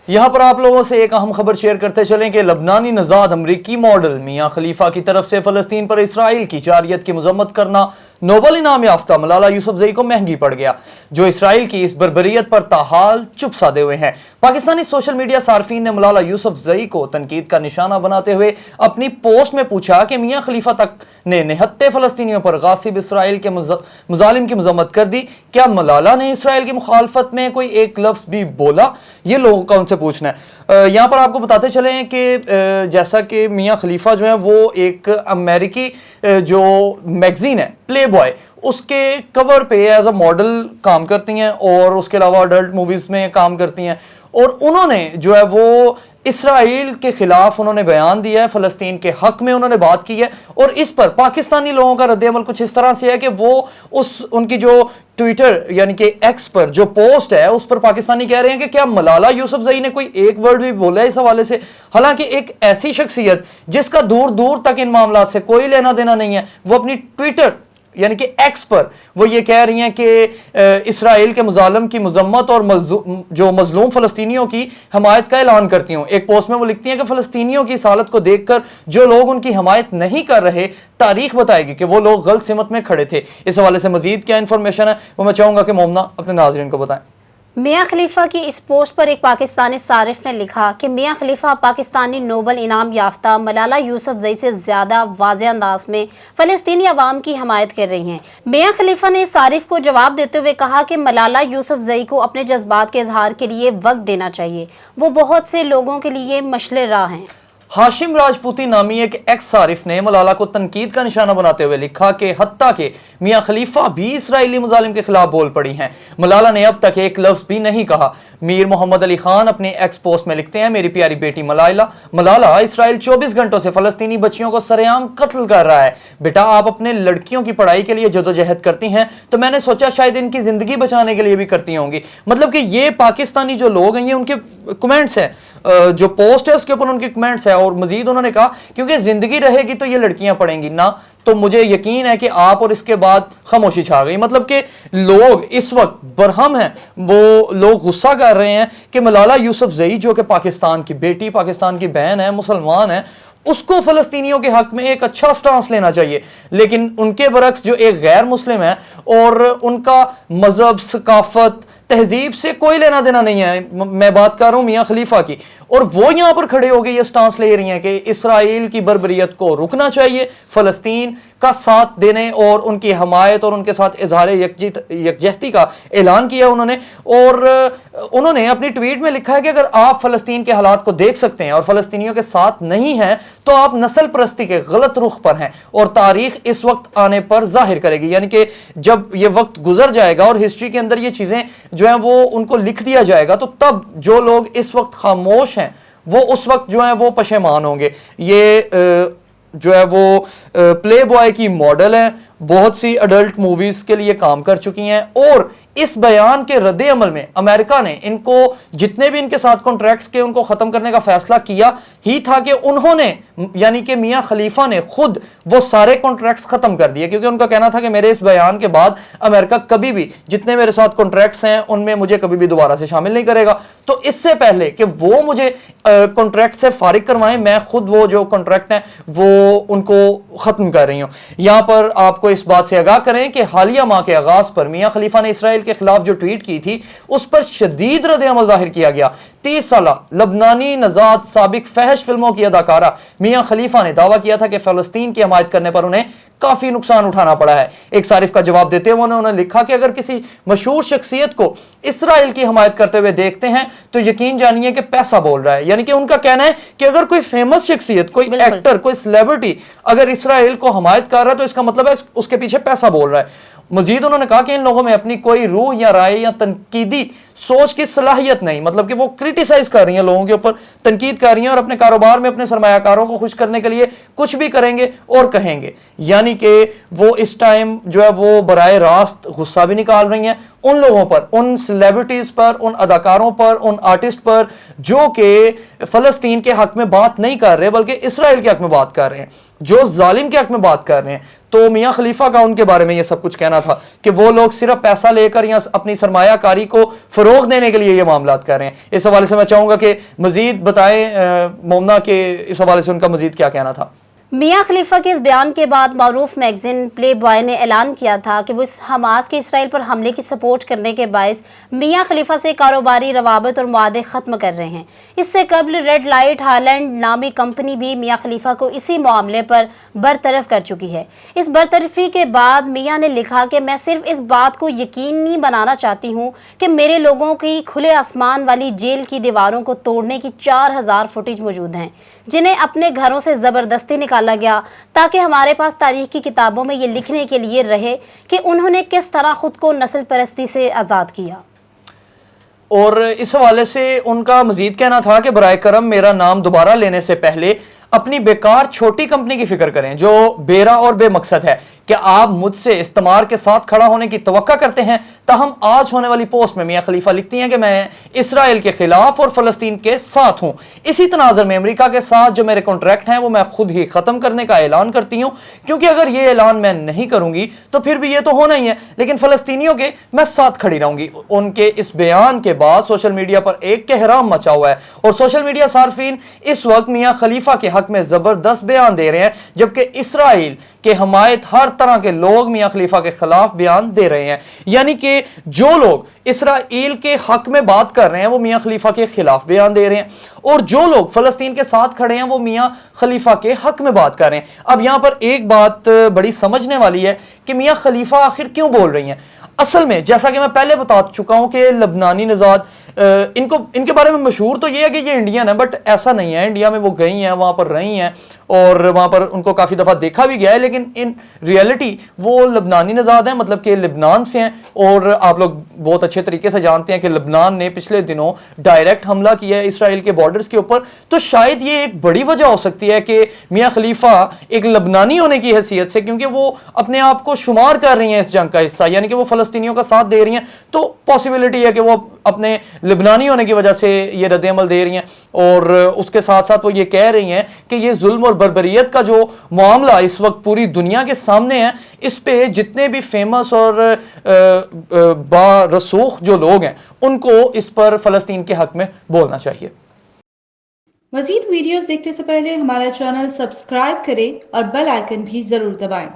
یہاں پر آپ لوگوں سے ایک اہم خبر شیئر کرتے چلیں کہ لبنانی نژاد امریکی ماڈل میاں خلیفہ کی طرف سے فلسطین پر اسرائیل کی جارحیت کی مذمت کرنا نوبل انعام یافتہ ملالہ یوسفزئی کو مہنگی پڑ گیا، جو اسرائیل کی اس بربریت پر تاحال چپ سادے ہوئے ہیں۔ پاکستانی سوشل میڈیا صارفین نے ملالہ یوسفزئی کو تنقید کا نشانہ بناتے ہوئے اپنی پوسٹ میں پوچھا کہ میاں خلیفہ تک نے نہتے فلسطینیوں پر غاصب اسرائیل کے مظالم کی مذمت کر دی، کیا ملالہ نے اسرائیل کی مخالفت میں کوئی ایک لفظ بھی بولا؟ یہ لوگوں کا ان سے پوچھنا ہے۔ یہاں پر آپ کو بتاتے چلیں کہ جیسا کہ میاں خلیفہ جو ہیں وہ ایک امریکی جو میگزین ہے پلے بوائے، اس کے کور پہ ایز اے ماڈل کام کرتی ہیں اور اس کے علاوہ اڈلٹ موویز میں کام کرتی ہیں، اور انہوں نے جو ہے وہ اسرائیل کے خلاف انہوں نے بیان دیا ہے، فلسطین کے حق میں انہوں نے بات کی ہے، اور اس پر پاکستانی لوگوں کا رد عمل کچھ اس طرح سے ہے کہ وہ ان کی جو ٹویٹر یعنی کہ ایکس پر جو پوسٹ ہے اس پر پاکستانی کہہ رہے ہیں کہ کیا ملالہ یوسفزئی نے کوئی ایک ورڈ بھی بولا ہے اس حوالے سے، حالانکہ ایک ایسی شخصیت جس کا دور دور تک ان معاملات سے کوئی لینا دینا نہیں ہے، وہ اپنی ٹویٹر یعنی کہ ایکس پر وہ یہ کہہ رہی ہیں کہ اسرائیل کے مظالم کی مذمت اور جو مظلوم فلسطینیوں کی حمایت کا اعلان کرتی ہوں۔ ایک پوسٹ میں وہ لکھتی ہیں کہ فلسطینیوں کی اس حالت کو دیکھ کر جو لوگ ان کی حمایت نہیں کر رہے، تاریخ بتائے گی کہ وہ لوگ غلط سمت میں کھڑے تھے۔ اس حوالے سے مزید کیا انفارمیشن ہے وہ میں چاہوں گا کہ مومنہ اپنے ناظرین کو بتائیں۔ میاں خلیفہ کی اس پوسٹ پر ایک پاکستانی صارف نے لکھا کہ میاں خلیفہ پاکستانی نوبل انعام یافتہ ملالہ یوسفزئی سے زیادہ واضح انداز میں فلسطینی عوام کی حمایت کر رہی ہیں۔ میاں خلیفہ نے صارف کو جواب دیتے ہوئے کہا کہ ملالہ یوسفزئی کو اپنے جذبات کے اظہار کے لیے وقت دینا چاہیے، وہ بہت سے لوگوں کے لیے مشعل راہ ہیں۔ ہاشم راجپوتی نامی ایک ایکس صارف نے ملالہ کو تنقید کا نشانہ بناتے ہوئے لکھا کہ حتیٰ کہ میاں خلیفہ بھی اسرائیلی مظالم کے خلاف بول پڑی ہیں، ملالہ نے اب تک ایک لفظ بھی نہیں کہا۔ میر محمد علی خان اپنے ایکس پوسٹ میں لکھتے ہیں، میری پیاری بیٹی ملالہ، اسرائیل 24 گھنٹوں سے فلسطینی بچیوں کو سرعام قتل کر رہا ہے۔ بیٹا آپ اپنے لڑکیوں کی پڑھائی کے لیے جدوجہد کرتی ہیں تو میں نے سوچا شاید ان کی زندگی بچانے کے لیے بھی کرتی ہوں گی۔ مطلب کہ یہ پاکستانی جو لوگ ہیں یہ ان کے کمنٹس ہیں، جو پوسٹ ہے اس کے اوپر ان کے کمنٹس ہیں، اور مزید انہوں نے کہا کیونکہ زندگی رہے گی تو یہ لڑکیاں پڑھیں گی نہ، تو مجھے یقین ہے کہ آپ، اور اس کے بعد خاموشی چھا گئی۔ مطلب کہ لوگ اس وقت برہم ہیں، وہ لوگ غصہ کر رہے ہیں کہ ملالہ یوسفزئی جو کہ پاکستان کی بیٹی، پاکستان کی بہن ہے، مسلمان ہے، اس کو فلسطینیوں کے حق میں ایک اچھا سٹانس لینا چاہیے، لیکن ان کے برعکس جو ایک غیر مسلم ہے اور ان کا مذہب، ثقافت، تہذیب سے کوئی لینا دینا نہیں ہے، میں بات کر رہا ہوں میاں خلیفہ کی، اور وہ یہاں پر کھڑے ہو کے یہ سٹانس لے رہی ہیں کہ اسرائیل کی بربریت کو رکنا چاہیے، فلسطین کا ساتھ دینے اور ان کی حمایت اور ان کے ساتھ اظہار یکجہتی کا اعلان کیا انہوں نے، اور انہوں نے اپنی ٹویٹ میں لکھا ہے کہ اگر آپ فلسطین کے حالات کو دیکھ سکتے ہیں اور فلسطینیوں کے ساتھ نہیں ہیں تو آپ نسل پرستی کے غلط رخ پر ہیں، اور تاریخ اس وقت آنے پر ظاہر کرے گی، یعنی کہ جب یہ وقت گزر جائے گا اور ہسٹری کے اندر یہ چیزیں جو ہیں وہ ان کو لکھ دیا جائے گا تو تب جو لوگ اس وقت خاموش ہیں وہ اس وقت جو ہیں وہ پشیمان ہوں گے۔ یہ جو ہے وہ پلے بوائے کی ماڈل ہیں، بہت سی اڈلٹ موویز کے لیے کام کر چکی ہیں، اور اس بیان کے رد عمل میں امریکہ نے ان کو جتنے بھی ان کے ساتھ کانٹریکٹس کے ان کو ختم کرنے کا فیصلہ کیا ہی تھا کہ انہوں نے یعنی کہ میاں خلیفہ نے خود وہ سارے کانٹریکٹس ختم کر دیے، کیونکہ ان کا کہنا تھا کہ میرے اس بیان کے بعد امریکہ کبھی بھی جتنے میرے ساتھ کانٹریکٹس ہیں ان میں مجھے کبھی بھی دوبارہ سے شامل نہیں کرے گا، تو اس سے پہلے کہ وہ مجھے کانٹریکٹ سے فارغ کروائیں میں خود وہ جو کانٹریکٹ ہیں وہ ان کو ختم کر رہی ہوں۔ یہاں پر آپ کو اس بات سے آگاہ کریں کہ حالیہ ماہ کے آغاز پر میاں خلیفہ نے اسرائیل کے خلاف جو ٹویٹ کی تھی اس پر شدید رد عمل ظاہر کیا گیا۔ 30 سالہ لبنانی نژاد سابق فحش فلموں کی اداکارہ میاں خلیفہ نے دعویٰ کیا تھا کہ فلسطین کی حمایت کرنے پر انہیں کافی نقصان اٹھانا پڑا ہے۔ ایک صارف کا جواب دیتے ہوئے انہوں نے لکھا کہ اگر کسی مشہور شخصیت کو اسرائیل کی حمایت کرتے ہوئے دیکھتے ہیں تو یقین جانیے کہ پیسہ بول رہا ہے، یعنی کہ ان کا کہنا ہے کہ اگر کوئی فیمس شخصیت، کوئی ایکٹر، کوئی سیلیبریٹی اگر اسرائیل کو حمایت کر رہا ہے تو اس کا مطلب ہے اس کے پیچھے پیسہ بول رہا ہے۔ مزید انہوں نے کہا کہ ان لوگوں میں اپنی کوئی روح یا رائے یا تنقیدی سوچ کی صلاحیت نہیں، مطلب کہ وہ کرٹیسائز کر رہی ہیں، لوگوں کے اوپر تنقید کر رہی ہیں اور اپنے کاروبار میں اپنے سرمایہ کاروں کو خوش کرنے کے لیے کچھ بھی کریں گے اور کہیں گے، یعنی کہ وہ اس ٹائم جو ہے وہ براہ راست غصہ بھی نکال رہی ہیں ان لوگوں پر, ان سیلیبریٹیز پر, ان اداکاروں پر, ان آرٹسٹ پر جو کہ فلسطین کے حق میں بات نہیں کر رہے بلکہ اسرائیل کے حق میں بات کر رہے ہیں, جو ظالم کے حق میں بات کر رہے ہیں. تو میاں خلیفہ کا ان کے بارے میں یہ سب کچھ کہنا تھا کہ وہ لوگ صرف پیسہ لے کر یا اپنی سرمایہ کاری کو فروغ دینے کے لیے یہ معاملات کر رہے ہیں. اس حوالے سے میں چاہوں گا کہ مزید بتائیں مومنہ کہ اس حوالے سے ان کا مزید کیا کہنا تھا. میاں خلیفہ کے اس بیان کے بعد معروف میگزین پلے بوائے نے اعلان کیا تھا کہ وہ حماس کے اسرائیل پر حملے کی سپورٹ کرنے کے باعث میاں خلیفہ سے کاروباری روابط اور معاہدے ختم کر رہے ہیں. اس سے قبل ریڈ لائٹ ہالینڈ نامی کمپنی بھی میاں خلیفہ کو اسی معاملے پر برطرف کر چکی ہے. اس برطرفی کے بعد میاں نے لکھا کہ میں صرف اس بات کو یقینی بنانا چاہتی ہوں کہ میرے لوگوں کی کھلے آسمان والی جیل کی دیواروں کو توڑنے کی 4000 فوٹیج موجود ہیں جنہیں اپنے گھروں سے زبردستی نکالا گیا تاکہ ہمارے پاس تاریخ کی کتابوں میں یہ لکھنے کے لیے رہے کہ انہوں نے کس طرح خود کو نسل پرستی سے آزاد کیا. اور اس حوالے سے ان کا مزید کہنا تھا کہ برائے کرم میرا نام دوبارہ لینے سے پہلے اپنی بیکار چھوٹی کمپنی کی فکر کریں جو بیرا اور بے مقصد ہے. کہ آپ مجھ سے استعمار کے ساتھ کھڑا ہونے کی توقع کرتے ہیں. تاہم آج ہونے والی پوسٹ میں میاں خلیفہ لکھتی ہیں کہ میں اسرائیل کے خلاف اور فلسطین کے ساتھ ہوں. اسی تناظر میں امریکہ کے ساتھ جو میرے کانٹریکٹ ہیں وہ میں خود ہی ختم کرنے کا اعلان کرتی ہوں, کیونکہ اگر یہ اعلان میں نہیں کروں گی تو پھر بھی یہ تو ہونا ہی ہے, لیکن فلسطینیوں کے میں ساتھ کھڑی رہوں گی. ان کے اس بیان کے بعد سوشل میڈیا پر ایک کہرام مچا ہوا ہے اور سوشل میڈیا صارفین اس وقت میاں خلیفہ کے حق میں زبردست بیان دے رہے ہیں, جبکہ اسرائیل کہ حمایت ہر طرح کے لوگ میاں خلیفہ کے خلاف بیان دے رہے ہیں. یعنی کہ جو لوگ اسرائیل کے حق میں بات کر رہے ہیں وہ میاں خلیفہ کے خلاف بیان دے رہے ہیں, اور جو لوگ فلسطین کے ساتھ کھڑے ہیں وہ میاں خلیفہ کے حق میں بات کر رہے ہیں. اب یہاں پر ایک بات بڑی سمجھنے والی ہے کہ میاں خلیفہ آخر کیوں بول رہی ہیں. اصل میں جیسا کہ میں پہلے بتا چکا ہوں کہ لبنانی نژاد ان کے بارے میں مشہور تو یہ ہے کہ یہ انڈین ہے, بٹ ایسا نہیں ہے. انڈیا میں وہ گئی ہیں, وہاں پر رہی ہیں اور وہاں پر ان کو کافی دفعہ دیکھا بھی گیا ہے, لیکن ان ریئلٹی وہ لبنانی نژاد ہیں, مطلب کہ لبنان سے ہیں. اور آپ لوگ بہت اچھے طریقے سے جانتے ہیں کہ لبنان نے پچھلے دنوں ڈائریکٹ حملہ کیا ہے اسرائیل کے بارڈرز کے اوپر. تو شاید یہ ایک بڑی وجہ ہو سکتی ہے کہ میاں خلیفہ ایک لبنانی ہونے کی حیثیت سے, کیونکہ وہ اپنے آپ کو شمار کر رہی ہیں اس جنگ کا حصہ, یعنی کہ وہ فلسطینیوں کا ساتھ دے رہی ہیں, تو پاسبلٹی ہے کہ وہ اپنے لبنانی ہونے کی وجہ سے یہ رد عمل دے رہی ہیں. اور اس کے ساتھ ساتھ وہ یہ کہہ رہی ہیں کہ یہ ظلم اور بربریت کا جو معاملہ اس وقت پوری دنیا کے سامنے ہے, اس پہ جتنے بھی فیمس اور بارسوخ جو لوگ ہیں ان کو اس پر فلسطین کے حق میں بولنا چاہیے. مزید ویڈیوز دیکھنے سے پہلے ہمارا چینل سبسکرائب کریں اور بیل آئیکن بھی ضرور دبائیں.